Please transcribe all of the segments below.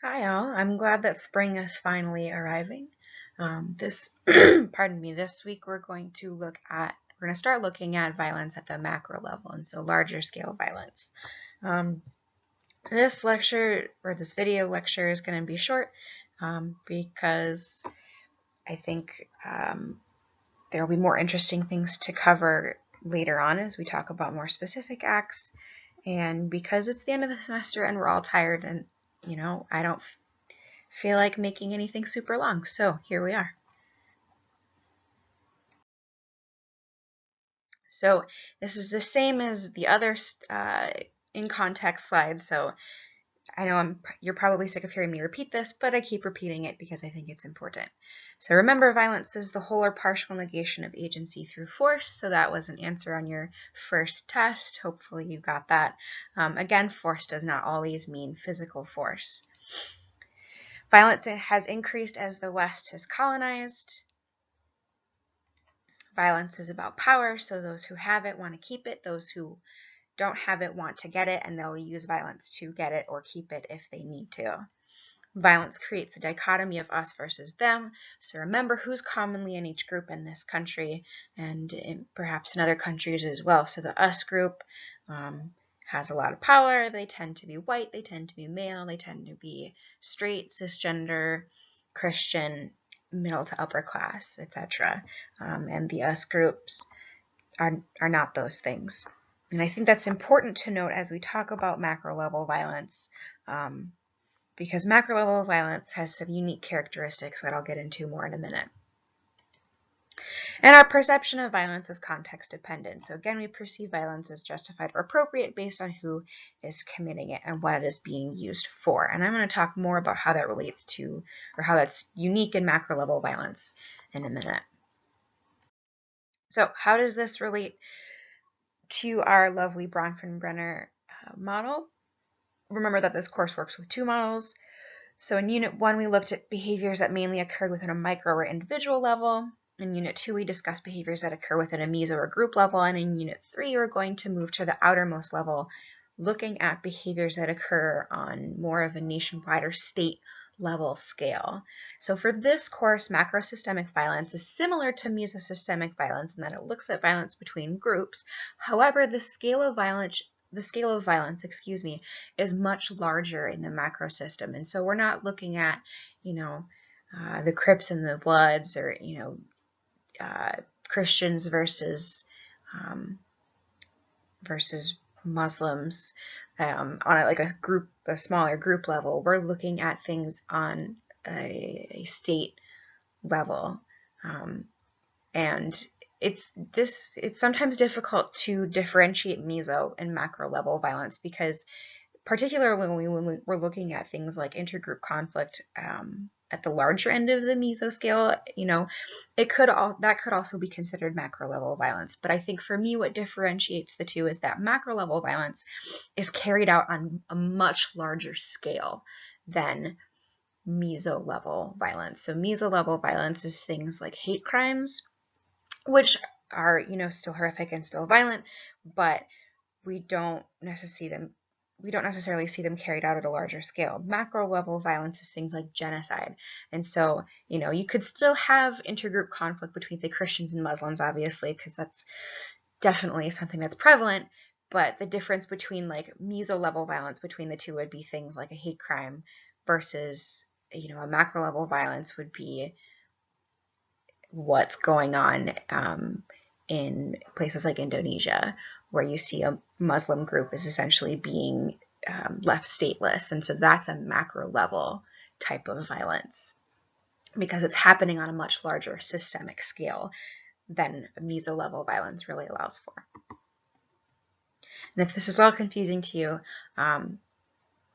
Hi all, I'm glad that spring is finally arriving. Pardon me, this week we're going to start looking at violence at the macro level, and so larger scale violence. This lecture, or this video lecture, is going to be short because I think there will be more interesting things to cover later on as we talk about more specific acts, and because it's the end of the semester and we're all tired and I don't feel like making anything super long, so here we are. So this is the same as the other in context slides, so I know you're probably sick of hearing me repeat this, but I keep repeating it because I think it's important. So remember, violence is the whole or partial negation of agency through force, so that was an answer on your first test. Hopefully you got that. Again, force does not always mean physical force. Violence has increased as the West has colonized. Violence is about power, so those who have it want to keep it, those who don't have it want to get it, and they'll use violence to get it or keep it if they need to. Violence creates a dichotomy of us versus them, so remember who's commonly in each group in this country and perhaps in other countries as well. So the us group has a lot of power. They tend to be white, they tend to be male, they tend to be straight, cisgender, Christian, middle to upper class, etc. And the us groups are not those things. And I think that's important to note as we talk about macro level violence, because macro level violence has some unique characteristics that I'll get into more in a minute. And our perception of violence is context dependent. So again, we perceive violence as justified or appropriate based on who is committing it and what it is being used for. And I'm going to talk more about how that relates to, or how that's unique in macro level violence in a minute. So how does this relate to our lovely Bronfenbrenner model? Remember that this course works with two models. So in Unit 1, we looked at behaviors that mainly occurred within a micro or individual level. In Unit 2, we discussed behaviors that occur within a meso or group level. And in Unit 3, we're going to move to the outermost level, looking at behaviors that occur on more of a nationwide or state level scale. So for this course, macrosystemic violence is similar to mesosystemic violence in that it looks at violence between groups. However, the scale of violence, is much larger in the macro system. And so we're not looking at, the Crips and the Bloods, or, Christians versus Muslims on a smaller group level. We're looking at things on a state level, and it's sometimes difficult to differentiate meso and macro level violence, because particularly when we're looking at things like intergroup conflict at the larger end of the meso scale, that could also be considered macro level violence. But I think for me, what differentiates the two is that macro level violence is carried out on a much larger scale than meso level violence. So meso level violence is things like hate crimes, which are, still horrific and still violent, but we don't necessarily see them carried out at a larger scale. Macro level violence is things like genocide. And so, you could still have intergroup conflict between, say, Christians and Muslims, obviously, because that's definitely something that's prevalent. But the difference between like meso level violence between the two would be things like a hate crime versus, a macro level violence would be what's going on in places like Indonesia, where you see a Muslim group is essentially being left stateless. And so that's a macro level type of violence, because it's happening on a much larger systemic scale than meso level violence really allows for. And if this is all confusing to you,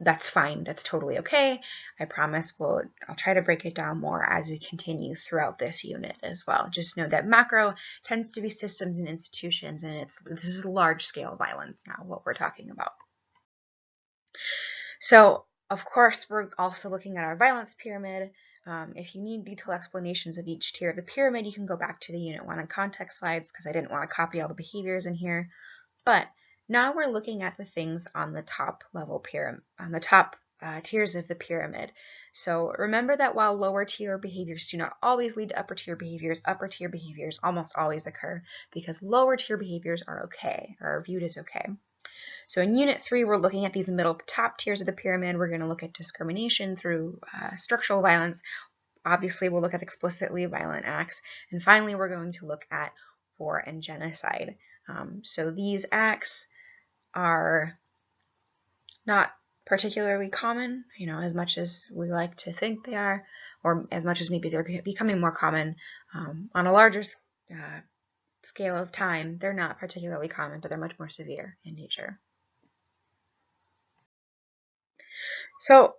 that's fine. That's totally okay. I promise I'll try to break it down more as we continue throughout this unit as well. Just know that macro tends to be systems and institutions, and this is large scale violence now, what we're talking about. So, of course, we're also looking at our violence pyramid. If you need detailed explanations of each tier of the pyramid, you can go back to the Unit 1 and context slides, because I didn't want to copy all the behaviors in here. But now we're looking at the things on the top level pyramid, on the top tiers of the pyramid. So remember that while lower tier behaviors do not always lead to upper tier behaviors almost always occur because lower tier behaviors are okay, or are viewed as okay. So in Unit 3, we're looking at these middle to top tiers of the pyramid. We're going to look at discrimination through structural violence. Obviously, we'll look at explicitly violent acts. And finally, we're going to look at war and genocide. So these acts are not particularly common, as much as we like to think they are, or as much as maybe they're becoming more common on a larger scale of time. They're not particularly common, but they're much more severe in nature. So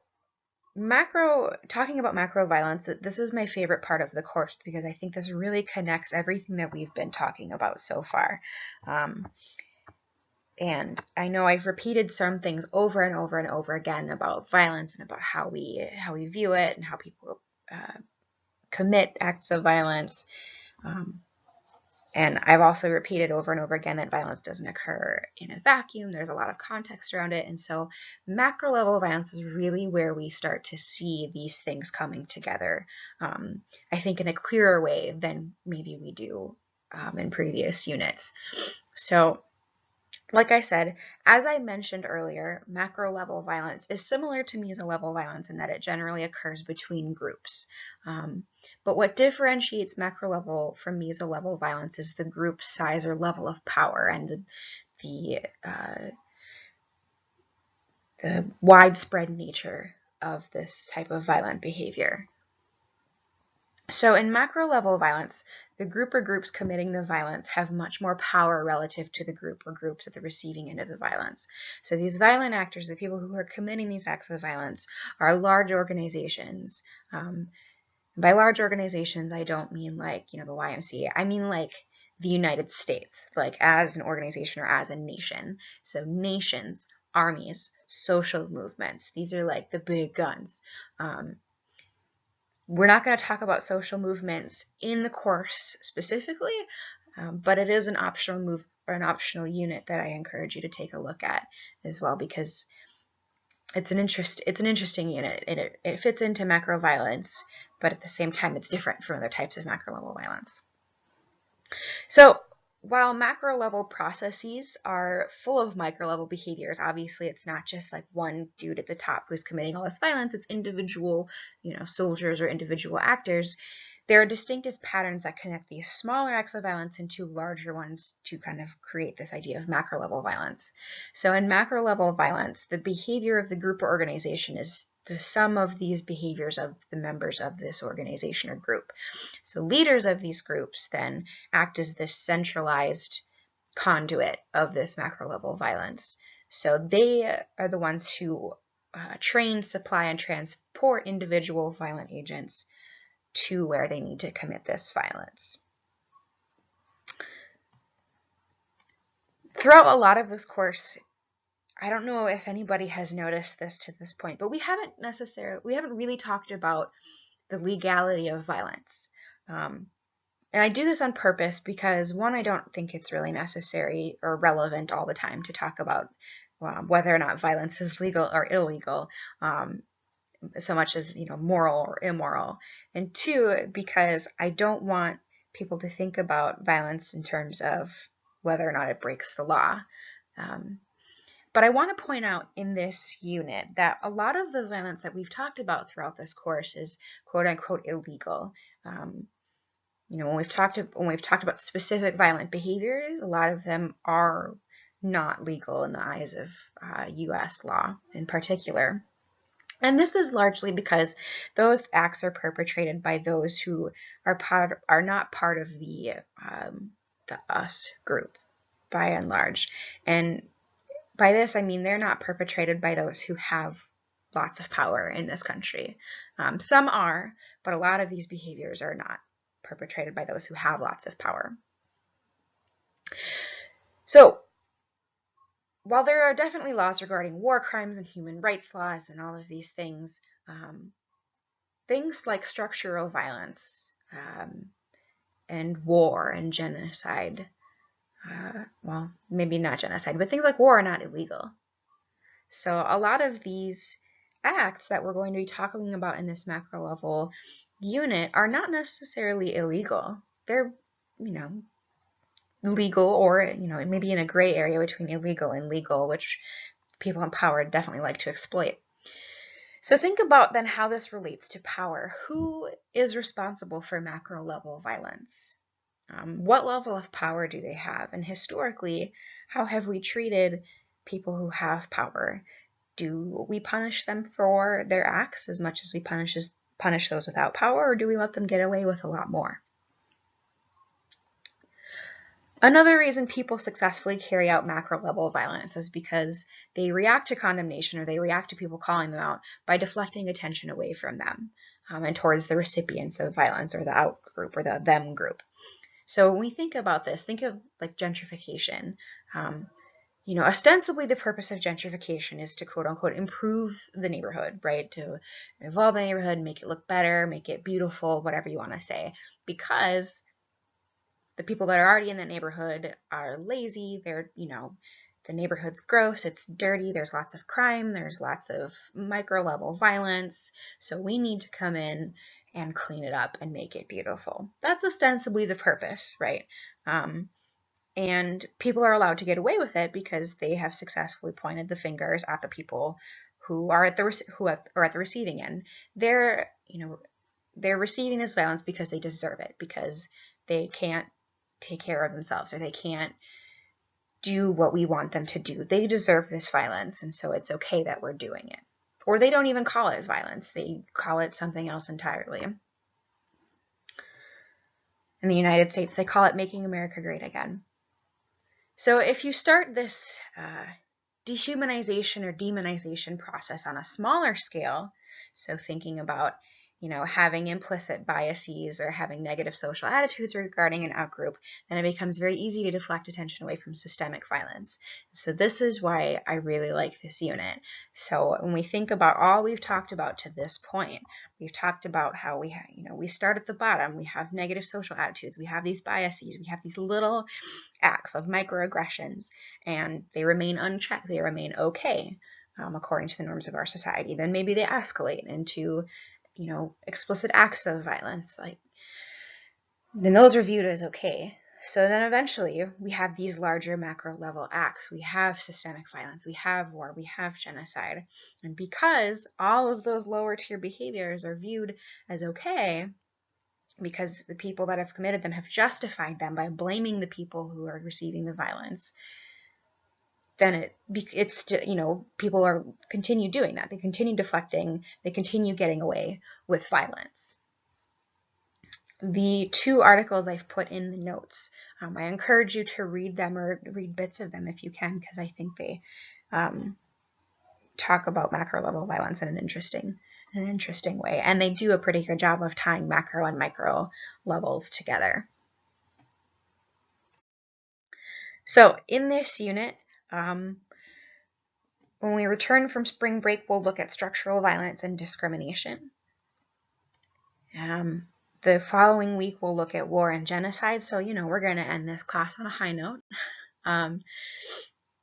talking about macro violence, this is my favorite part of the course because I think this really connects everything that we've been talking about so far. And I know I've repeated some things over and over and over again about violence and about how we view it and how people commit acts of violence. And I've also repeated over and over again that violence doesn't occur in a vacuum. There's a lot of context around it. And so macro level violence is really where we start to see these things coming together, I think in a clearer way than maybe we do in previous units. So like I said, as I mentioned earlier, macro level violence is similar to meso level violence in that it generally occurs between groups. But what differentiates macro level from meso level violence is the group size or level of power and the widespread nature of this type of violent behavior. So in macro level violence, the group or groups committing the violence have much more power relative to the group or groups at the receiving end of the violence. So these violent actors, the people who are committing these acts of violence, are large organizations. By large organizations, I don't mean like, the YMCA. I mean like the United States, like as an organization or as a nation. So nations, armies, social movements, these are like the big guns. We're not going to talk about social movements in the course specifically, but it is an optional move or an optional unit that I encourage you to take a look at as well because it's an interesting unit. It fits into macro violence, but at the same time it's different from other types of macro level violence. So while macro level processes are full of micro level behaviors, obviously it's not just like one dude at the top who's committing all this violence, it's individual, soldiers or individual actors. There are distinctive patterns that connect these smaller acts of violence into larger ones to kind of create this idea of macro level violence. So in macro level violence, the behavior of the group or organization is the sum of these behaviors of the members of this organization or group. So leaders of these groups then act as this centralized conduit of this macro level violence. So they are the ones who train, supply, and transport individual violent agents to where they need to commit this violence. Throughout a lot of this course, I don't know if anybody has noticed this to this point, but we haven't really talked about the legality of violence. And I do this on purpose because, one, I don't think it's really necessary or relevant all the time to talk about whether or not violence is legal or illegal, so much as, moral or immoral. And two, because I don't want people to think about violence in terms of whether or not it breaks the law. But I want to point out in this unit that a lot of the violence that we've talked about throughout this course is quote unquote illegal. When we've talked about specific violent behaviors, a lot of them are not legal in the eyes of U.S. law in particular. And this is largely because those acts are perpetrated by those who are not part of the us group, by and large. And by this, I mean they're not perpetrated by those who have lots of power in this country. Some are, but a lot of these behaviors are not perpetrated by those who have lots of power. So, while there are definitely laws regarding war crimes and human rights laws and all of these things, things like structural violence and war and genocide, well, maybe not genocide, but things like war are not illegal. So a lot of these acts that we're going to be talking about in this macro level unit are not necessarily illegal. They're, legal, or, maybe in a gray area between illegal and legal, which people in power definitely like to exploit. So think about then how this relates to power. Who is responsible for macro level violence? What level of power do they have? And historically, how have we treated people who have power? Do we punish them for their acts as much as we punish those without power, or do we let them get away with a lot more? Another reason people successfully carry out macro level violence is because they react to condemnation, or they react to people calling them out by deflecting attention away from them and towards the recipients of violence, or the out group, or the them group. So when we think about this, think of like gentrification. Ostensibly the purpose of gentrification is to quote unquote improve the neighborhood, right? To evolve the neighborhood, make it look better, make it beautiful, whatever you want to say, because the people that are already in the neighborhood are lazy. They're, the neighborhood's gross, it's dirty, there's lots of crime, there's lots of micro level violence. So we need to come in and clean it up and make it beautiful. That's ostensibly the purpose, right? And people are allowed to get away with it because they have successfully pointed the fingers at the people who are at the receiving end. They're receiving this violence because they deserve it, because they can't take care of themselves, or they can't do what we want them to do. They deserve this violence, and so it's okay that we're doing it. Or they don't even call it violence. They call it something else entirely. In the United States, they call it making America great again. So if you start this dehumanization or demonization process on a smaller scale, so thinking about having implicit biases or having negative social attitudes regarding an outgroup, then it becomes very easy to deflect attention away from systemic violence. So this is why I really like this unit. So when we think about all we've talked about to this point, we've talked about how we start at the bottom, we have negative social attitudes, we have these biases, we have these little acts of microaggressions, and they remain unchecked, they remain okay according to the norms of our society. Then maybe they escalate into explicit acts of violence, then those are viewed as okay. So then eventually we have these larger macro level acts. We have systemic violence, we have war, we have genocide. And because all of those lower tier behaviors are viewed as okay, because the people that have committed them have justified them by blaming the people who are receiving the violence, then people are continue doing that. They continue deflecting, they continue getting away with violence. The 2 articles I've put in the notes, I encourage you to read them, or read bits of them if you can, because I think they talk about macro level violence in an interesting way, and they do a pretty good job of tying macro and micro levels together. So in this unit, when we return from spring break, we'll look at structural violence and discrimination. The following week, we'll look at war and genocide. So, we're going to end this class on a high note.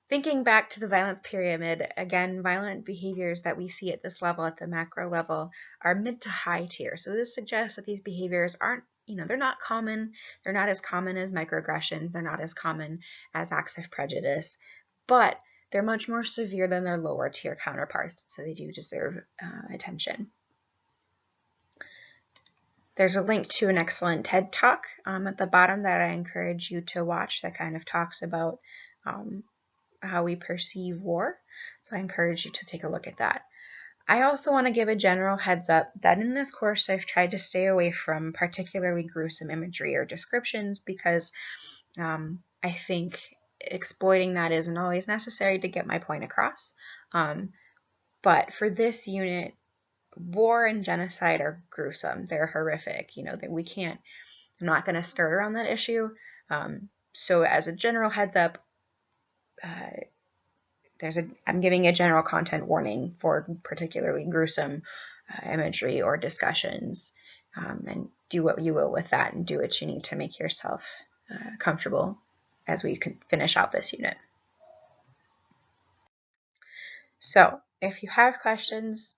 Thinking back to the violence pyramid, again, violent behaviors that we see at this level, at the macro level, are mid to high tier. So this suggests that these behaviors aren't, they're not common. They're not as common as microaggressions. They're not as common as acts of prejudice, but they're much more severe than their lower tier counterparts. So they do deserve attention. There's a link to an excellent TED Talk at the bottom that I encourage you to watch that kind of talks about how we perceive war. So I encourage you to take a look at that. I also want to give a general heads up that in this course I've tried to stay away from particularly gruesome imagery or descriptions, because I think exploiting that isn't always necessary to get my point across. But for this unit, war and genocide are gruesome. They're horrific. I'm not going to skirt around that issue. So as a general heads up, I'm giving a general content warning for particularly gruesome imagery or discussions, and do what you will with that, and do what you need to make yourself comfortable as we can finish out this unit. So if you have questions,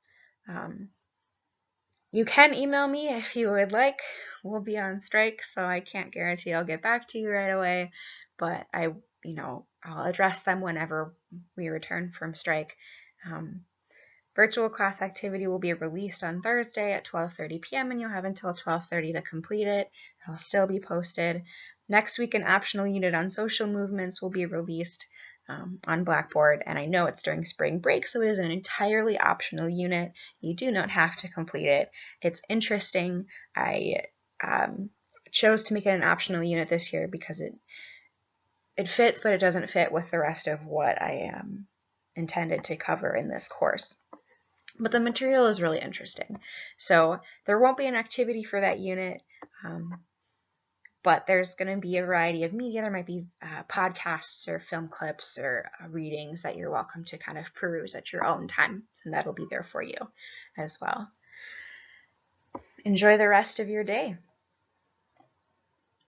You can email me if you would like. We'll be on strike, so I can't guarantee I'll get back to you right away, but I'll address them whenever we return from strike. Virtual class activity will be released on Thursday at 12:30 p.m. and you'll have until 12:30 to complete it. It'll still be posted. Next week, an optional unit on social movements will be released on Blackboard, and I know it's during spring break, so it is an entirely optional unit. You do not have to complete it. It's interesting. I chose to make it an optional unit this year because it fits, but it doesn't fit with the rest of what I intended to cover in this course. But the material is really interesting. So there won't be an activity for that unit, but there's going to be a variety of media. There might be podcasts or film clips or readings that you're welcome to kind of peruse at your own time, and that'll be there for you as well. Enjoy the rest of your day.